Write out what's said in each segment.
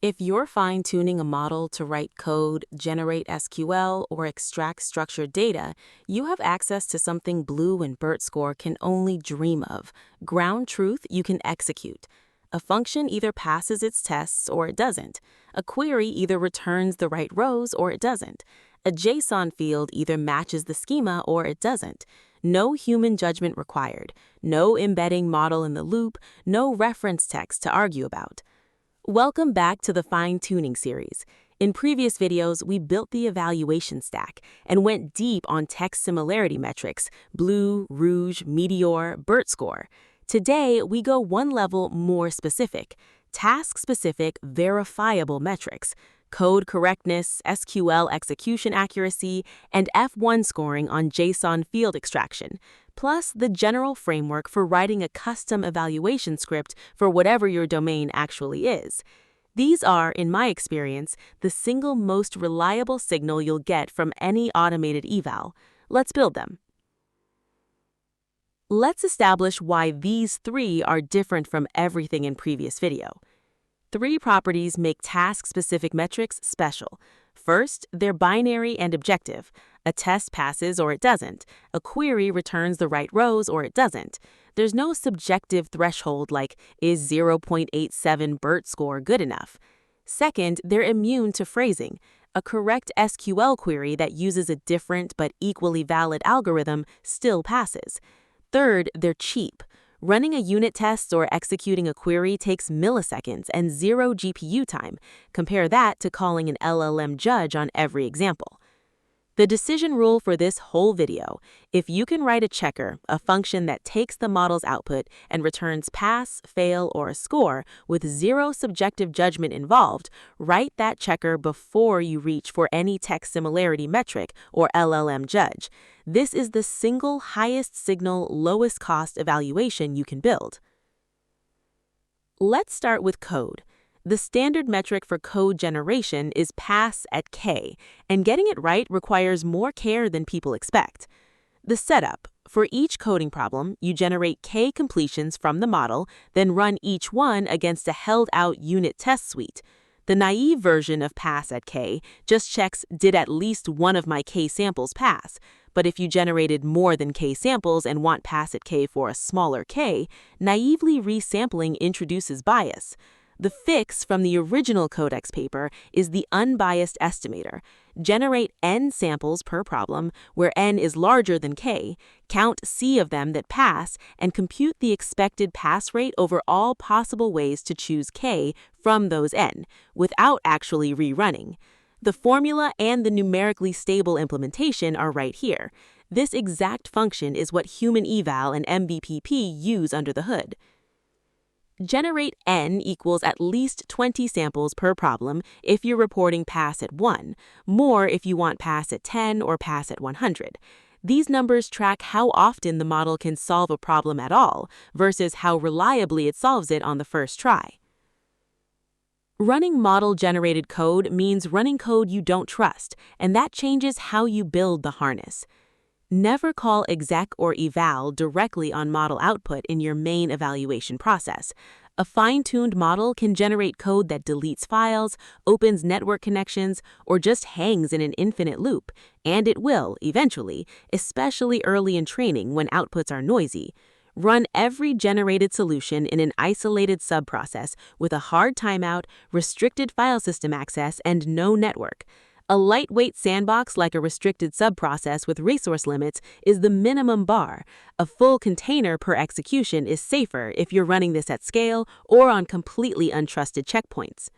If you're fine-tuning a model to write code, generate SQL, or extract structured data, you have access to something Blue and BERTScore can only dream of: ground truth you can execute. A function either passes its tests or it doesn't. A query either returns the right rows or it doesn't. A JSON field either matches the schema or it doesn't. No human judgment required. No embedding model in the loop. No reference text to argue about. Welcome back to the fine-tuning series. In previous videos, we built the evaluation stack and went deep on text similarity metrics: Blue, Rouge, Meteor, BERTScore. Today, we go one level more specific: task-specific verifiable metrics: code correctness, SQL execution accuracy, and F1 scoring on JSON field extraction, plus the general framework for writing a custom evaluation script for whatever your domain actually is. These are, in my experience, the single most reliable signal you'll get from any automated eval. Let's build them. Let's establish why these three are different from everything in previous video. Three properties make task-specific metrics special. First, they're binary and objective. A test passes or it doesn't. A query returns the right rows or it doesn't. There's no subjective threshold like, is 0.87 BERTScore good enough? Second, they're immune to phrasing. A correct SQL query that uses a different but equally valid algorithm still passes. Third, they're cheap. Running a unit test or executing a query takes milliseconds and 0 GPU time. Compare that to calling an LLM judge on every example. The decision rule for this whole video: if you can write a checker, a function that takes the model's output and returns pass, fail, or a score with 0 subjective judgment involved, write that checker before you reach for any text similarity metric or LLM judge. This is the single highest signal, lowest cost evaluation you can build. Let's start with code. The standard metric for code generation is pass at k, and getting it right requires more care than people expect. The setup: for each coding problem, you generate k completions from the model, then run each one against a held-out unit test suite. The naive version of pass at k just checks, did at least one of my k samples pass? But if you generated more than k samples and want pass at k for a smaller k, naively resampling introduces bias. The fix from the original Codex paper is the unbiased estimator. Generate n samples per problem, where n is larger than k, count c of them that pass, and compute the expected pass rate over all possible ways to choose k from those n, without actually rerunning. The formula and the numerically stable implementation are right here. This exact function is what human eval and MVPP use under the hood. Generate n equals at least 20 samples per problem if you're reporting pass at 1, more if you want pass at 10 or pass at 100. These numbers track how often the model can solve a problem at all versus how reliably it solves it on the first try. Running model-generated code means running code you don't trust, and that changes how you build the harness. Never call exec or eval directly on model output in your main evaluation process. A fine-tuned model can generate code that deletes files, opens network connections, or just hangs in an infinite loop, and it will, eventually, especially early in training when outputs are noisy. Run every generated solution in an isolated subprocess with a hard timeout, restricted file system access, and no network. A lightweight sandbox like a restricted subprocess with resource limits is the minimum bar. A full container per execution is safer if you're running this at scale or on completely untrusted checkpoints.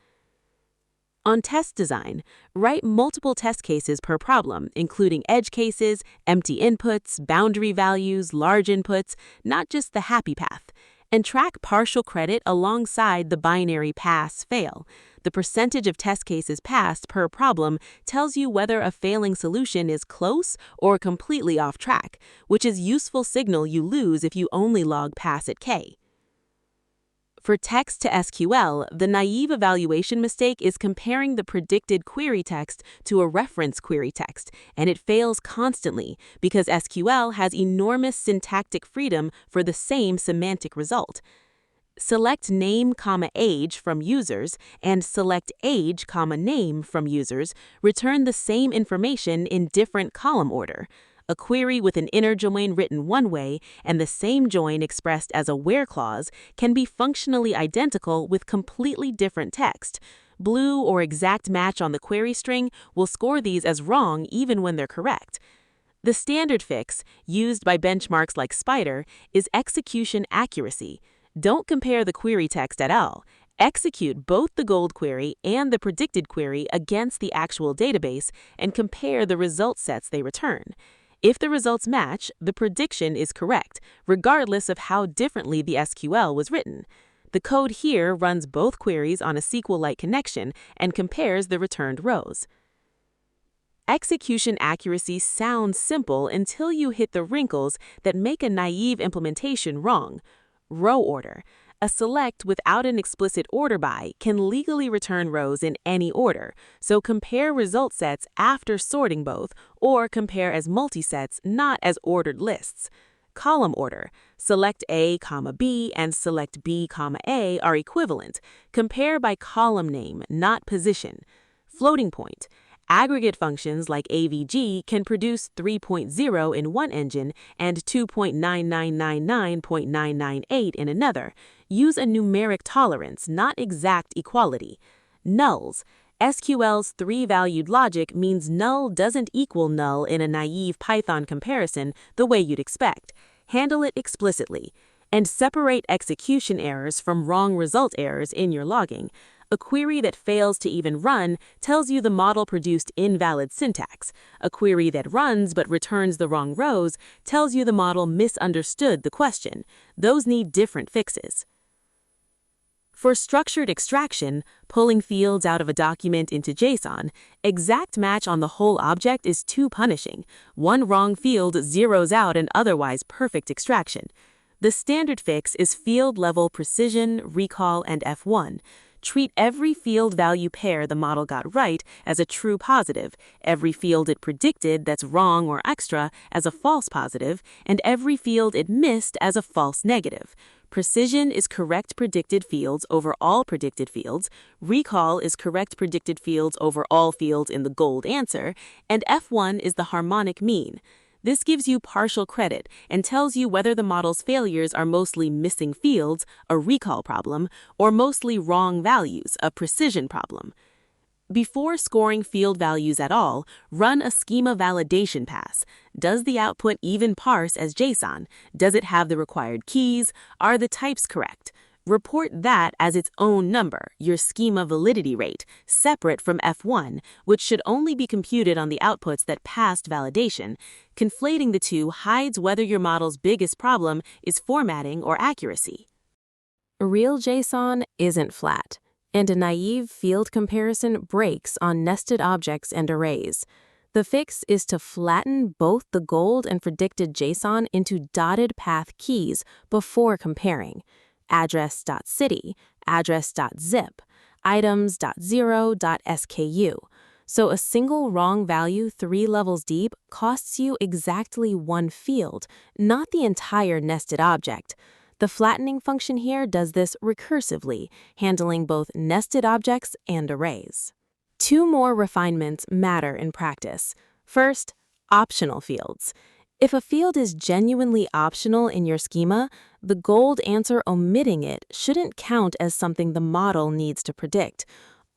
On test design, write multiple test cases per problem, including edge cases, empty inputs, boundary values, large inputs, not just the happy path. And track partial credit alongside the binary pass-fail. The percentage of test cases passed per problem tells you whether a failing solution is close or completely off track, which is useful signal you lose if you only log pass at k. For text-to-SQL, the naive evaluation mistake is comparing the predicted query text to a reference query text, and it fails constantly because SQL has enormous syntactic freedom for the same semantic result. Select name, age from users and select age, name from users return the same information in different column order. A query with an inner join written one way and the same join expressed as a where clause can be functionally identical with completely different text. Blue or exact match on the query string will score these as wrong even when they're correct. The standard fix, used by benchmarks like Spider, is execution accuracy. Don't compare the query text at all. Execute both the gold query and the predicted query against the actual database and compare the result sets they return. If the results match, the prediction is correct, regardless of how differently the SQL was written. The code here runs both queries on a SQL-like connection and compares the returned rows. Execution accuracy sounds simple until you hit the wrinkles that make a naive implementation wrong. Row order. A select without an explicit order by can legally return rows in any order, so compare result sets after sorting both, or compare as multisets, not as ordered lists. Column order. Select A, B, and select B, A are equivalent. Compare by column name, not position. Floating point. Aggregate functions like AVG can produce 3.0 in one engine and 2.9999.998 in another. Use a numeric tolerance, not exact equality. Nulls. SQL's three-valued logic means null doesn't equal null in a naive Python comparison the way you'd expect. Handle it explicitly. And separate execution errors from wrong result errors in your logging. A query that fails to even run tells you the model produced invalid syntax. A query that runs but returns the wrong rows tells you the model misunderstood the question. Those need different fixes. For structured extraction, pulling fields out of a document into JSON, exact match on the whole object is too punishing. One wrong field zeroes out an otherwise perfect extraction. The standard fix is field-level precision, recall, and F1. Treat every field value pair the model got right as a true positive, every field it predicted that's wrong or extra as a false positive, and every field it missed as a false negative. Precision is correct predicted fields over all predicted fields, recall is correct predicted fields over all fields in the gold answer, and F1 is the harmonic mean. This gives you partial credit and tells you whether the model's failures are mostly missing fields, a recall problem, or mostly wrong values, a precision problem. Before scoring field values at all, run a schema validation pass. Does the output even parse as JSON? Does it have the required keys? Are the types correct? Report that as its own number, your schema validity rate, separate from F1, which should only be computed on the outputs that passed validation. Conflating the two hides whether your model's biggest problem is formatting or accuracy. Real JSON isn't flat, and a naive field comparison breaks on nested objects and arrays. The fix is to flatten both the gold and predicted JSON into dotted path keys before comparing. Address.city, address.zip, items.0.sku. So a single wrong value 3 levels deep costs you exactly one field, not the entire nested object. The flattening function here does this recursively, handling both nested objects and arrays. Two more refinements matter in practice. First, optional fields. If a field is genuinely optional in your schema, the gold answer omitting it shouldn't count as something the model needs to predict.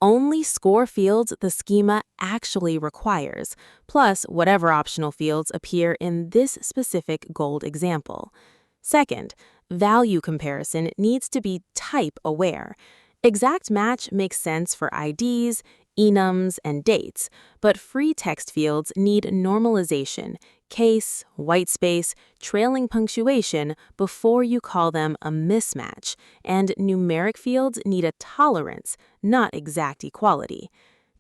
Only score fields the schema actually requires, plus whatever optional fields appear in this specific gold example. Second, value comparison needs to be type aware. Exact match makes sense for IDs, enums, and dates, but free text fields need normalization, case, whitespace, trailing punctuation before you call them a mismatch, and numeric fields need a tolerance, not exact equality.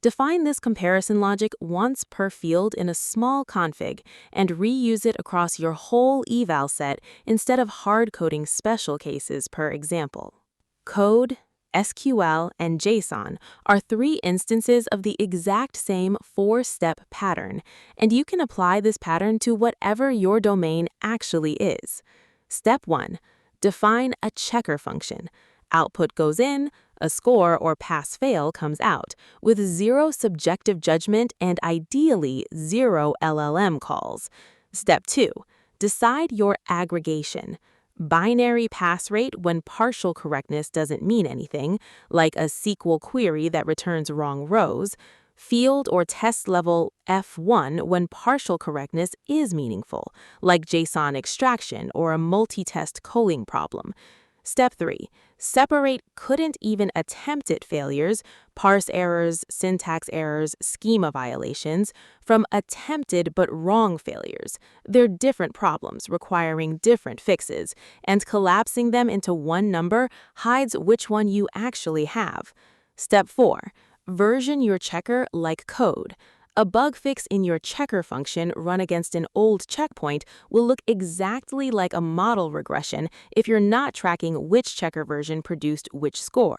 Define this comparison logic once per field in a small config and reuse it across your whole eval set instead of hard-coding special cases per example. Code, SQL, and JSON are 3 instances of the exact same 4-step pattern, and you can apply this pattern to whatever your domain actually is. Step 1. Define a checker function. Output goes in, a score or pass-fail comes out, with 0 subjective judgment and ideally 0 LLM calls. Step 2. Decide your aggregation. Binary pass rate when partial correctness doesn't mean anything, like a SQL query that returns wrong rows. Field or test level F1 when partial correctness is meaningful, like JSON extraction or a multi-test culling problem. Step 3. Separate couldn't even attempt it failures, parse errors, syntax errors, schema violations, from attempted but wrong failures. They're different problems requiring different fixes, and collapsing them into one number hides which one you actually have. Step 4. Version your checker like code. A bug fix in your checker function run against an old checkpoint will look exactly like a model regression if you're not tracking which checker version produced which score.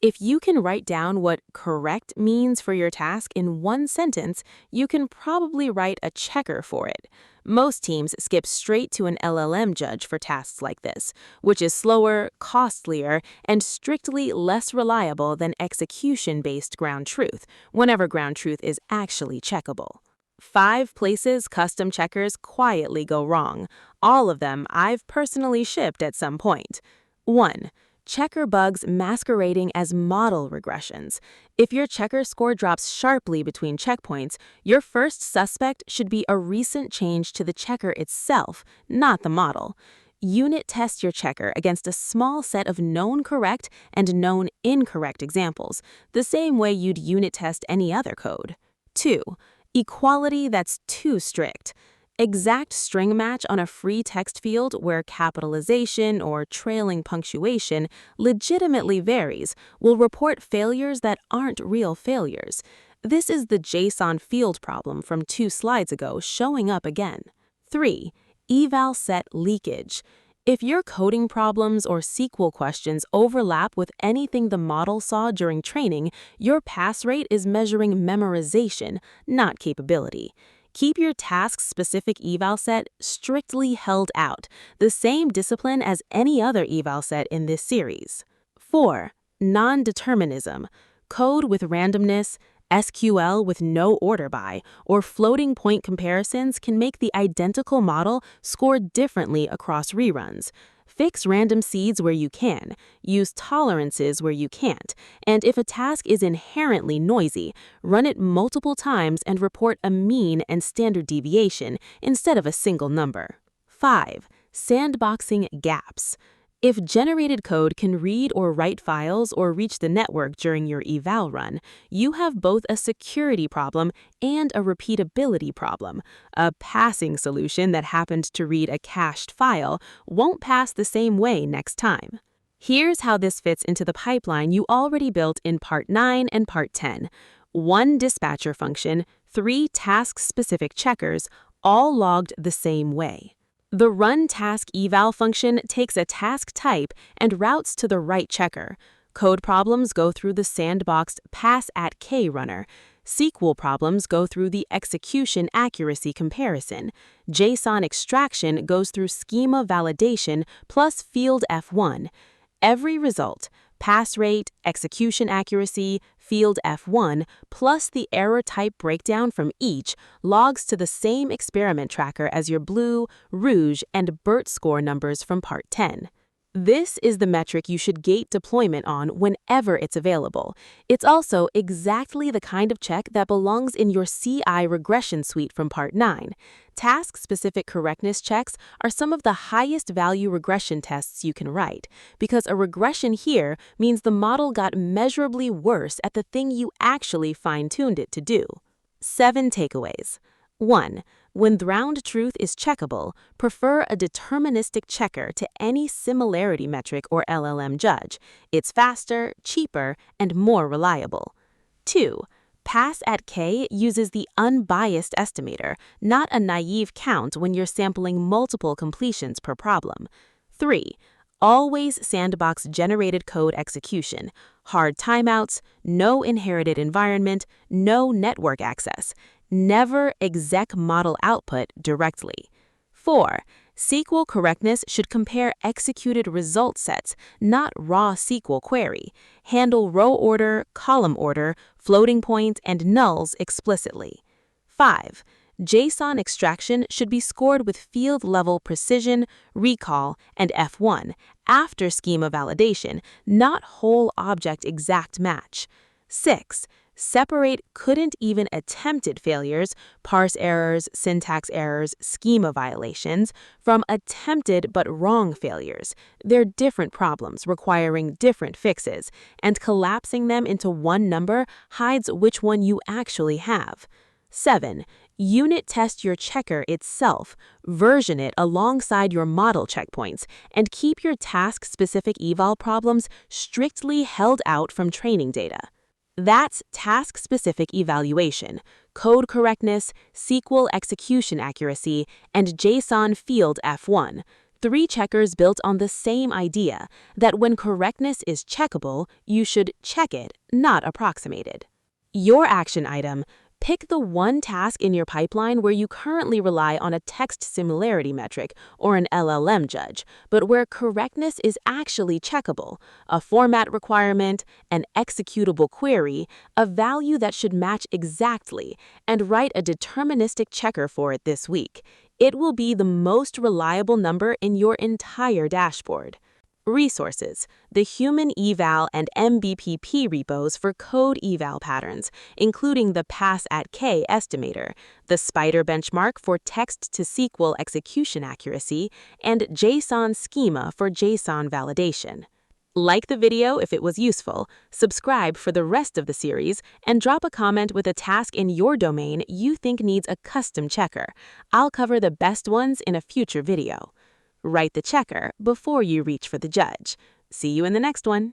If you can write down what correct means for your task in one sentence, you can probably write a checker for it. Most teams skip straight to an LLM judge for tasks like this, which is slower, costlier, and strictly less reliable than execution-based ground truth, whenever ground truth is actually checkable. 5 places custom checkers quietly go wrong. All of them I've personally shipped at some point. 1. Checker bugs masquerading as model regressions. If your checker score drops sharply between checkpoints, your first suspect should be a recent change to the checker itself, not the model. Unit test your checker against a small set of known correct and known incorrect examples, the same way you'd unit test any other code. 2. Equality that's too strict. Exact string match on a free text field where capitalization or trailing punctuation legitimately varies will report failures that aren't real failures. This is the JSON field problem from 2 slides ago showing up again. 3. Eval set leakage. If your coding problems or SQL questions overlap with anything the model saw during training, your pass rate is measuring memorization, not capability. Keep your task-specific eval set strictly held out, the same discipline as any other eval set in this series. 4. Non-determinism. Code with randomness, SQL with no order by, or floating point comparisons can make the identical model score differently across reruns. Fix random seeds where you can, use tolerances where you can't, and if a task is inherently noisy, run it multiple times and report a mean and standard deviation instead of a single number. 5. Sandboxing gaps. If generated code can read or write files or reach the network during your eval run, you have both a security problem and a repeatability problem. A passing solution that happened to read a cached file won't pass the same way next time. Here's how this fits into the pipeline you already built in Part 9 and Part 10. 1 dispatcher function, 3 task-specific checkers, all logged the same way. The run task eval function takes a task type and routes to the right checker. Code problems go through the sandboxed pass@k runner. SQL problems go through the execution accuracy comparison. JSON extraction goes through schema validation plus field F1. Every result, pass rate, execution accuracy, field F1, plus the error type breakdown from each, logs to the same experiment tracker as your blue, rouge, and BERTScore numbers from Part 10. This is the metric you should gate deployment on whenever it's available. It's also exactly the kind of check that belongs in your CI regression suite from Part 9. Task-specific correctness checks are some of the highest value regression tests you can write, because a regression here means the model got measurably worse at the thing you actually fine-tuned it to do. 7 takeaways. 1. When ground truth is checkable, prefer a deterministic checker to any similarity metric or LLM judge. It's faster, cheaper, and more reliable. 2. Pass@k uses the unbiased estimator, not a naive count when you're sampling multiple completions per problem. 3. Always sandbox generated code execution. Hard timeouts, no inherited environment, no network access. Never exec model output directly. 4. SQL correctness should compare executed result sets, not raw SQL query. Handle row order, column order, floating point, and nulls explicitly. 5. JSON extraction should be scored with field-level precision, recall, and F1 after schema validation, not whole object exact match. 6. Separate couldn't even attempted failures, parse errors, syntax errors, schema violations, from attempted but wrong failures. They're different problems requiring different fixes, and collapsing them into one number hides which one you actually have. 7. Unit test your checker itself, version it alongside your model checkpoints, and keep your task-specific eval problems strictly held out from training data. That's task-specific evaluation, code correctness, SQL execution accuracy, and JSON field F1. 3 checkers built on the same idea that when correctness is checkable, you should check it, not approximate it. Your action item: pick the one task in your pipeline where you currently rely on a text similarity metric or an LLM judge, but where correctness is actually checkable, a format requirement, an executable query, a value that should match exactly, and write a deterministic checker for it this week. It will be the most reliable number in your entire dashboard. Resources: the Human Eval and MBPP repos for code eval patterns, including the Pass@K estimator, the Spider benchmark for text-to-SQL execution accuracy, and JSON schema for JSON validation. Like the video if it was useful, subscribe for the rest of the series, and drop a comment with a task in your domain you think needs a custom checker. I'll cover the best ones in a future video. Write the checker before you reach for the judge. See you in the next one.